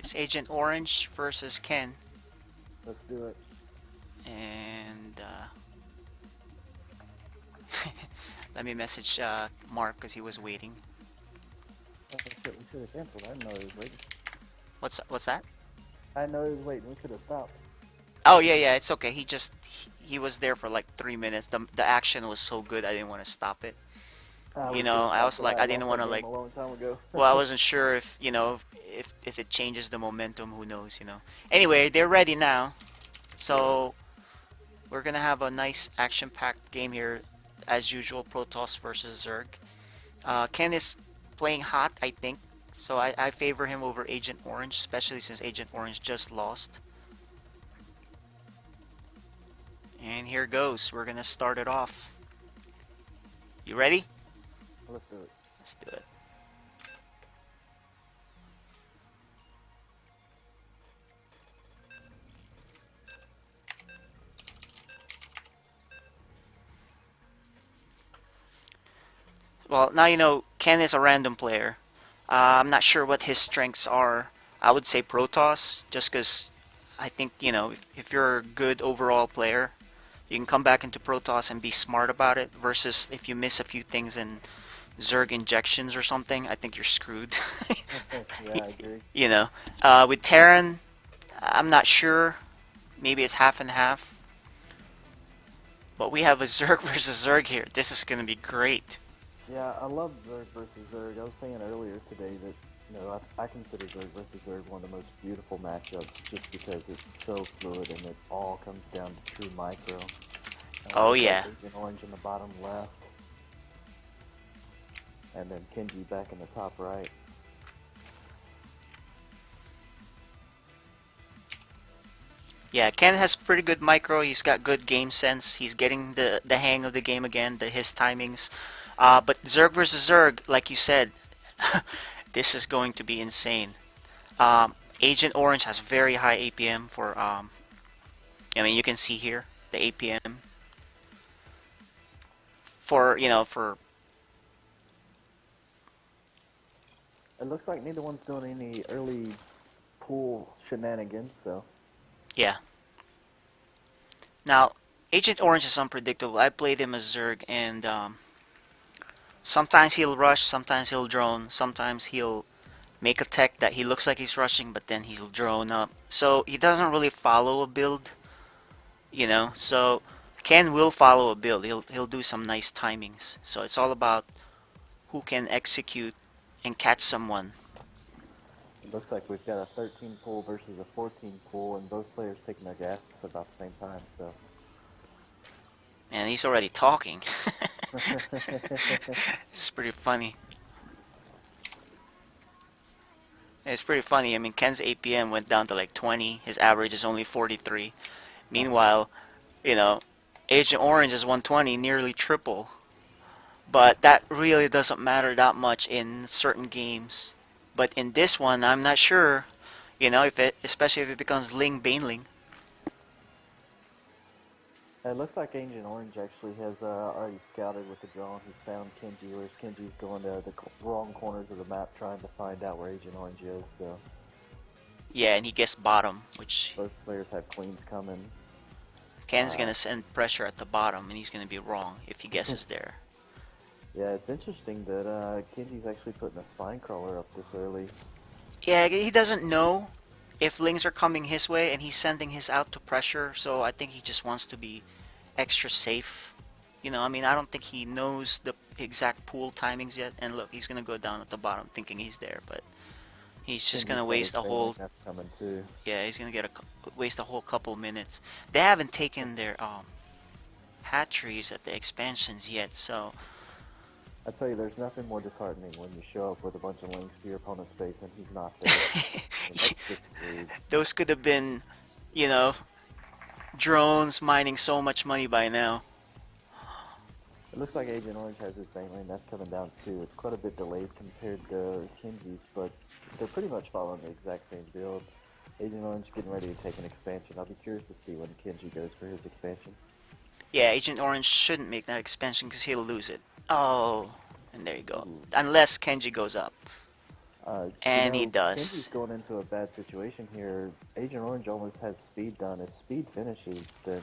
It's Agent Orange versus Ken. Let's do it. And let me message Mark because he was waiting. Oh shit, we should have canceled. I didn't know he was waiting. What's that? I didn't know he was waiting. We should have stopped. Oh yeah, it's okay. He was there for like 3 minutes. The action was so good, I didn't want to stop it. We should have I stopped was it. I like, had I didn't lost want that to game like. a long time ago. Well, I wasn't sure if if it changes the momentum. Who knows? Anyway, they're ready now, so we're gonna have a nice action-packed game here, as usual. Protoss versus Zerg. Ken is playing hot, I think, so I favor him over Agent Orange, especially since Agent Orange just lost. And here goes. We're gonna start it off. You ready? Let's do it. Let's do it. Well, now you know Ken is a random player. I'm not sure what his strengths are. I would say Protoss, just because I think, if you're a good overall player, you can come back into Protoss and be smart about it, versus if you miss a few things in Zerg injections or something, I think you're screwed. Yeah, I agree. With Terran, I'm not sure. Maybe it's half and half. But we have a Zerg versus Zerg here. This is going to be great. Yeah, I love Zerg versus Zerg. I was saying earlier today that I consider Zerg versus Zerg one of the most beautiful matchups just because it's so fluid and it all comes down to true micro. Oh, Looks like yeah. Agent Orange in the bottom left, and then Kenji back in the top right. Yeah, Ken has pretty good micro. He's got good game sense. He's getting the hang of the game again, his timings. But Zerg versus Zerg, like you said, this is going to be insane. Agent Orange has very high APM for, you can see here the APM for. It looks like neither one's doing any early pool shenanigans, so. Yeah. Now, Agent Orange is unpredictable. I played him as Zerg, and sometimes he'll rush, sometimes he'll drone, sometimes he'll make a tech that he looks like he's rushing, but then he'll drone up. So he doesn't really follow a build. So Ken will follow a build. He'll do some nice timings. So it's all about who can execute and catch someone. It looks like we've got a 13 pool versus a 14 pool, and both players taking their gas at about the same time, so. And he's already talking. It's pretty funny. It's pretty funny. I mean, Ken's APM went down to like 20. His average is only 43. Meanwhile, Agent Orange is 120, nearly triple. But that really doesn't matter that much in certain games. But in this one, I'm not sure. Especially if it becomes Ling Baneling. It looks like Agent Orange actually has already scouted with the drone. He's found Kenji, whereas Kenji's going to the wrong corners of the map trying to find out where Agent Orange is, so. Yeah, and he guessed bottom, which Both players have queens coming. Ken's gonna send pressure at the bottom, and he's gonna be wrong if he guesses there. Yeah, it's interesting that Kenji's actually putting a spine crawler up this early. Yeah, he doesn't know if Lings are coming his way, and he's sending his out to pressure, so I think he just wants to be extra safe. I don't think he knows the exact pool timings yet. And look, he's gonna go down at the bottom thinking he's there, but he's just gonna waste a whole. That's coming too. Yeah, he's gonna waste a whole couple minutes. They haven't taken their hatcheries at the expansions yet, so. I tell you, there's nothing more disheartening when you show up with a bunch of links to your opponent's face and he's not there. That's just rude. Those could have been, drones mining so much money by now. It looks like Agent Orange has his baneling. That's coming down too. It's quite a bit delayed compared to Kenji's, but they're pretty much following the exact same build. Agent Orange getting ready to take an expansion. I'll be curious to see when Kenji goes for his expansion. Yeah, Agent Orange shouldn't make that expansion because he'll lose it. Oh, and there you go. Ooh. Unless Kenji goes up. And he Kenji's does. going into a bad situation here. Agent Orange almost has speed done. If speed finishes, then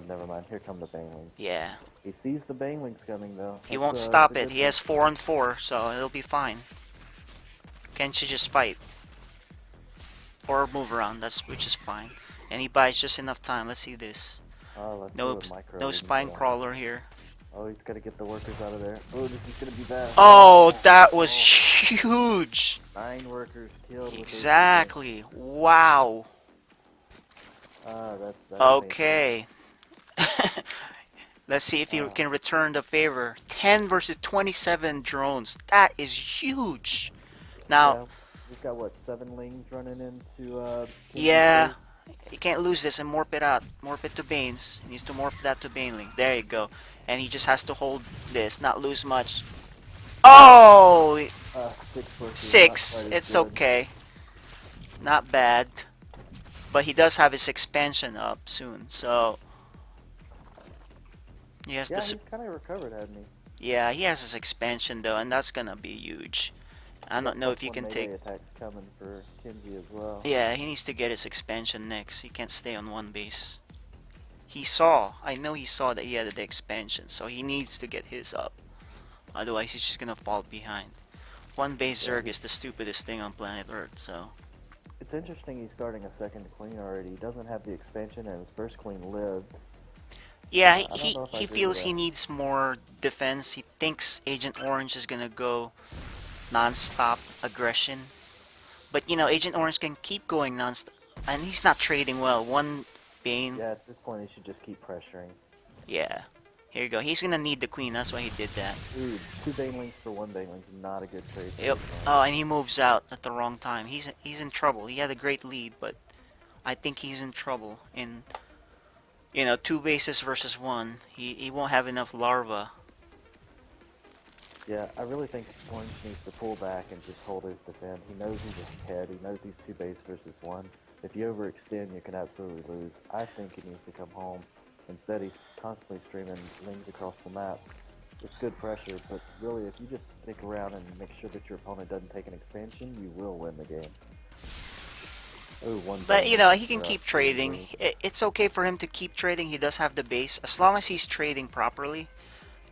never mind. Here come the banelings. Yeah. He sees the banelings coming though. He That's won't that's a stop it. good He thing. has 4 and 4, so it'll be fine. Ken should just fight or move around. That's which is fine. And he buys just enough time. Let's see this. Let's see No, what micro no we can spine get on him. crawler here. Oh, he's gotta get the workers out of there. Oh, this is gonna be bad. Oh, that was Oh. huge. 9 workers killed with those banelings. Exactly. Wow. That's painful. Okay. Let's see if you Ah, can return the favor. 10 versus 27 drones. That is huge. Now, yeah. We've got what 7 lings running into Kenji's yeah, base. you can't lose this and morph it out. Morph it to Banes. He needs to morph that to Banelings. There you go. And he just has to hold this, not lose much. Oh! 6 workers, not 6. quite as It's good. okay. Not bad. But he does have his expansion up soon, so... He has Yeah, the... he's kind of recovered, hadn't he? Yeah, he has his expansion though, and that's gonna be huge. I We got don't know plus if you 1 can take... melee attacks coming for Kenji as well. Yeah, he needs to get his expansion next. He can't stay on one base. I know he saw that he had the expansion, so he needs to get his up. Otherwise, he's just gonna fall behind. One base Yeah, Zerg is the stupidest thing on planet Earth, so... it's interesting he's starting a second queen already. He doesn't have the expansion, and his first queen lived. Yeah, I don't know if I he agree with feels he that. needs more defense. He thinks Agent Orange is gonna go non-stop aggression. But, you know, Agent Orange can keep going non-stop. And he's not trading well. One Bane. Yeah, at this point he should just keep pressuring. Yeah. Here you go. He's gonna need the queen. That's why he did that. Dude, 2 banelings for 1 baneling is not a good trade for Yep. Agent Oh, Orange. and he moves out at the wrong time. He's in trouble. He had a great lead, but I think he's in trouble. In, you know, 2 bases versus 1, he won't have enough larva. Yeah, I really think Orange needs to pull back and just hold his defense. He knows he's ahead. He knows he's 2 base versus 1. If you overextend, you can absolutely lose. I think he needs to come home. Instead, he's constantly streaming lings across the map. It's good pressure, but really, if you just stick around and make sure that your opponent doesn't take an expansion, you will win the game. Oh, 1 But, you baneling know, he can for keep two trading. lings. It's okay for him to keep trading. He does have the base. As long as he's trading properly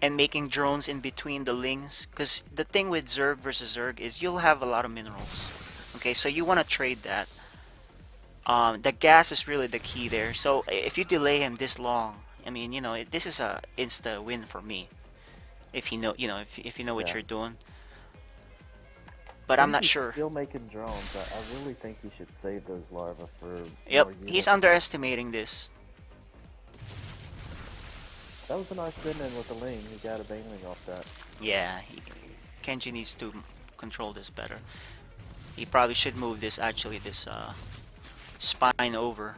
and making drones in between the lings. Because the thing with Zerg versus Zerg is you'll have a lot of minerals. Okay, so you want to trade that. The gas is really the key there. So if you delay him this long, I mean, you know, this is a insta win for me. If you know, if you know what Yeah. you're doing. But I'm not Kenji's sure. still making drones. I really think he should save those larvae for Yep, more he's units. underestimating this. That was a nice spin in with the ling. He got a baneling off that. Yeah, Kenji needs to control this better. He probably should move this, actually, this spine over.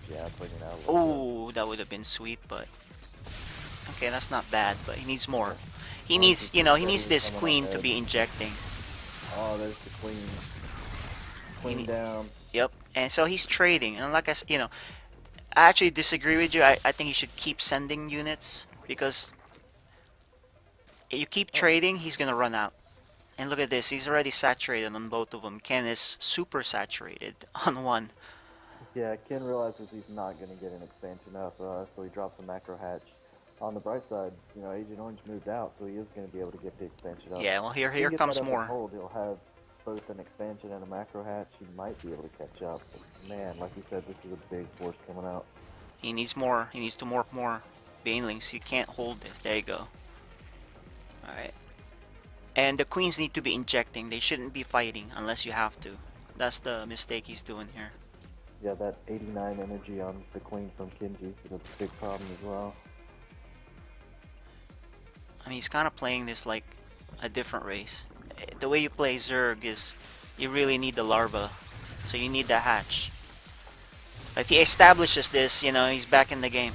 Yeah, bring it out a little bit. Oh, that would have been sweet, but... Okay, that's not bad, but he needs more. He Oh, needs, he's you know, he steady needs this coming queen to ahead. be injecting. Oh, there's the queen. Queen need- down. Yep, and so he's trading, and like I said, you know, I actually disagree with you. I think he should keep sending units, because you keep trading, he's gonna run out. And look at this, he's already saturated on both of them. Ken is super saturated on one. Yeah, Ken realizes he's not going to get an expansion up, so he drops a macro hatch. On the bright side, you know, Agent Orange moved out, so he is going to be able to get the expansion up. Yeah, well, If he here can get that comes up and more. hold, he'll have both an expansion and a macro hatch. He might be able to catch up. But man, like you said, this is a big force coming out. He needs more. He needs to morph more banelings. He can't hold this. There you go. Alright. And the queens need to be injecting. They shouldn't be fighting unless you have to. That's the mistake he's doing here. Yeah, that 89 energy on the queen from Kenji is a big problem as well. I mean, he's kind of playing this like a different race. The way you play Zerg is you really need the larva. So you need the hatch. If he establishes this, you know, he's back in the game.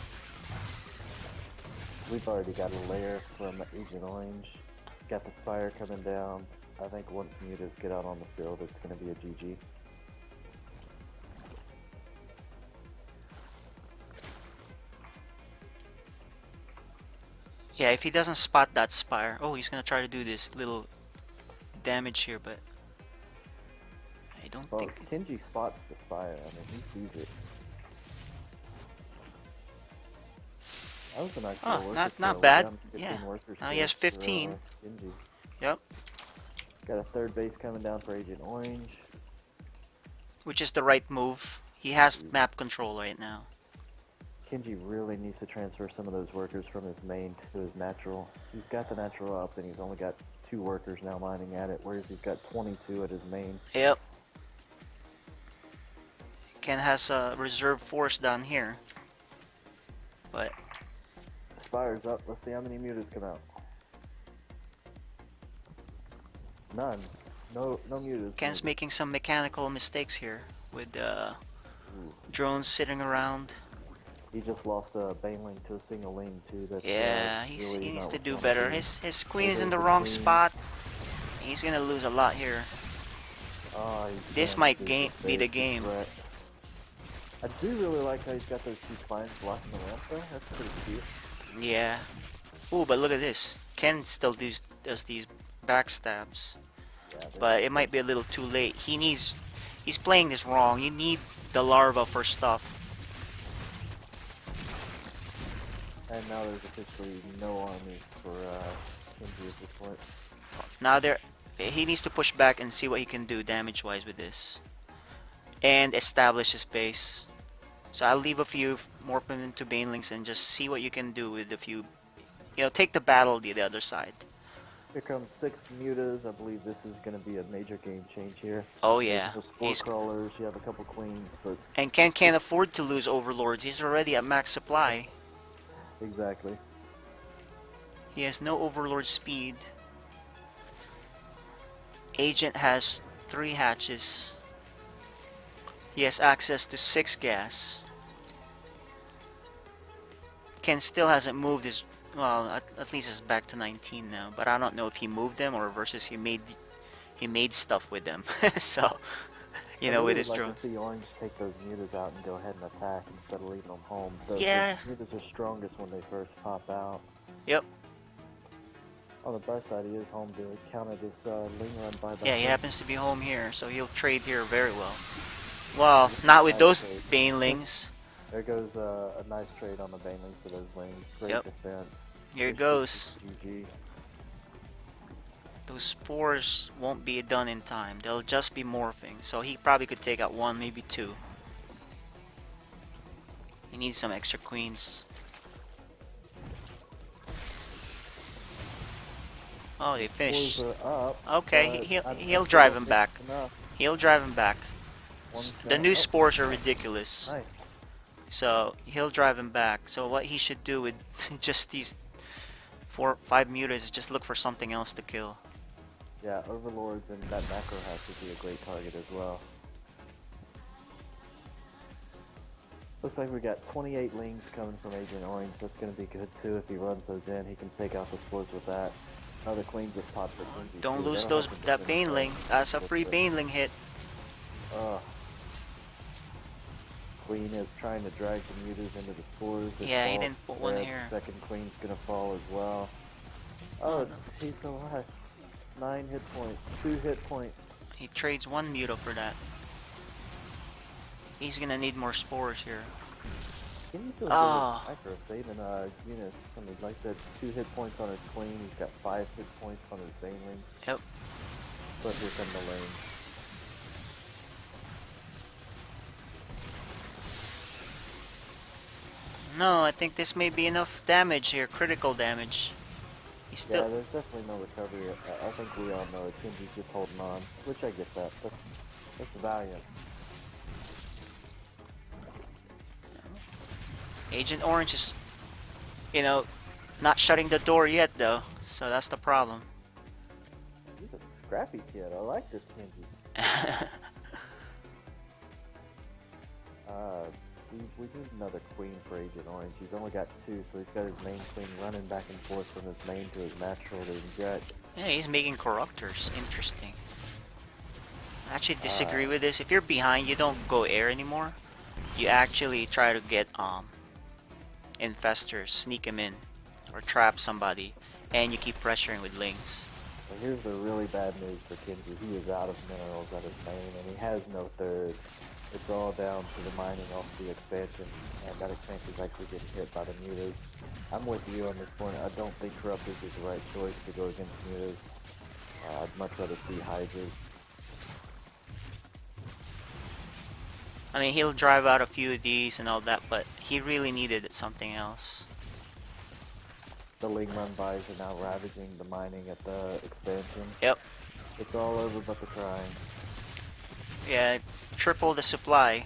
We've already got a layer from Agent Orange. Got the Spire coming down. I think once mutas get out on the field, it's going to be a GG. Yeah, if he doesn't spot that Spire... Oh, he's gonna try to do this little damage here, but I don't Well, think it's... Kenji spots the Spire. I mean, he sees it. That was a nice Oh, little worker not kill. We're bad. down to Yeah. 15 workers Now he killed has for 15. Kenji. Yep. Got a third base coming down for Agent Orange. Which is the right move. He has map control right now. Kenji really needs to transfer some of those workers from his main to his natural. He's got the natural up, and he's only got 2 workers now mining at it, whereas he's got 22 at his main. Yep. Ken has a reserve force down here. But Spire's up. Let's see how many mutas come out. None. No mutas. Ken's making some mechanical mistakes here with Ooh. drones sitting around. He just lost a baneling to a single lane too. That's Yeah, really he needs not to what do you wanna better. do. His queen is in there's the the wrong queen. spot. He's gonna lose a lot here. Oh, This damn, might dude, be this the base is game. wrecked. I do really like how he's got those 2 spines blocking the ramp though. That's pretty cute. Yeah. Ooh, but look at this. Ken still does these backstabs. Yeah, But it might be a little too late. He's playing this wrong. You need the larva for stuff. And now there's officially no army for Kenji at this point. Now he needs to push back and see what he can do damage-wise with this. And establish his base. So I'll leave a few morph them into banelings and just see what you can do with a few. You know, take the battle to the other side. Here comes 6 mutas. I believe this is going to be a major game change here. Oh yeah. There's no spore crawlers. You have a couple queens, but And Ken can't afford to lose overlords. He's already at max supply. exactly. He has no overlord speed. Agent has 3 hatches. He has access to 6 gas. Ken still hasn't moved his... Well, at least it's back to 19 now. But I don't know if he moved them or versus he made stuff with them. So, you know, with his like drones. to see Orange take those mutas out and go ahead and attack instead of leaving them home. Yeah. The mutas are strongest when they first pop out. Yep. On the bright side, he is home to counter this Ling run by the... Yeah, he happens to be home here, so he'll trade here very well. Well, not with those banelings. There goes a nice trade on the banelings for those lanes. Great Yep. defense. Here it goes. GG. Those spores won't be done in time. They'll just be morphing. So he probably could take out 1, maybe 2. He needs some extra queens. Oh, they finished. Spores are up, Okay, but he'll I drive don't him think back. it's enough. He'll drive him back. One The shot. new Oh, spores are ridiculous. nice. So he'll drive him back. So what he should do with just these 4, 5 mutas is just look for something else to kill. Yeah, Overlords and that macro hatch would be a great target as well. Looks like we got 28 lings coming from Agent Orange. That's going to be good too. If he runs those in, he can take out the spores with that. Another queen just popped for Kenji. Don't too. lose That'll those help him that defend baneling. himself. That's a With free the- baneling hit. Queen is trying to drag the mutas into the spores. It Yeah, he falls didn't put one dead. here. Second queen's gonna fall as well. Oh, Oh, no. he's alive. 9 hit points, 2 hit points. He trades 1 muta for that. He's gonna need more spores here. Can you feel Ah. good micro saving units? I mean, like that 2 hit points on his queen. He's got 5 hit points on his baneling. Yep. But here come the lane. No, I think this may be enough damage here. Critical damage. He's Yeah, still... there's definitely no recovery. I think we all know it. Kenji's just holding on, which I get that. That's valiant. Agent Orange is, you know, not shutting the door yet though. So that's the problem. He's a scrappy kid. I like this Kenji. We need another queen for Agent Orange. He's only got 2, so he's got his main queen running back and forth from his main to his natural to inject. Yeah, he's making corruptors. Interesting. I actually disagree with this. If you're behind, you don't go air anymore. You actually try to get infestors, sneak them in, or trap somebody, and you keep pressuring with lings. But here's the really bad news for Kenji. He is out of minerals at his main, and he has no third. It's all down to the mining off the expansion, and that expansion is actually getting hit by the mutas. I'm with you on this point. I don't think Corruptors is the right choice to go against mutas. I'd much rather see Hydras. I mean, he'll drive out a few of these and all that, but he really needed something else. The Ling Run buys are now ravaging the mining at the expansion. Yep. It's all over but the crying. Yeah, triple the supply.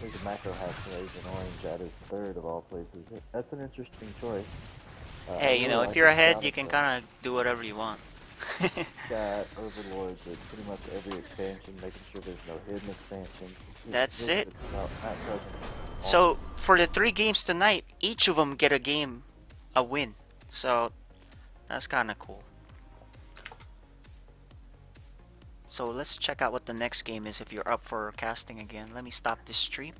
There's a macro hack for Agent Orange at his third of all places. That's an interesting choice. Hey, you know, if you're ahead, you can kind of do whatever you want. Got overlords at pretty much every expansion, making sure there's no hidden expansions. That's it. Not So for the 3 games tonight, each of them get a win. So that's kind of cool. So let's check out what the next game is if you're up for casting again. Let me stop this stream.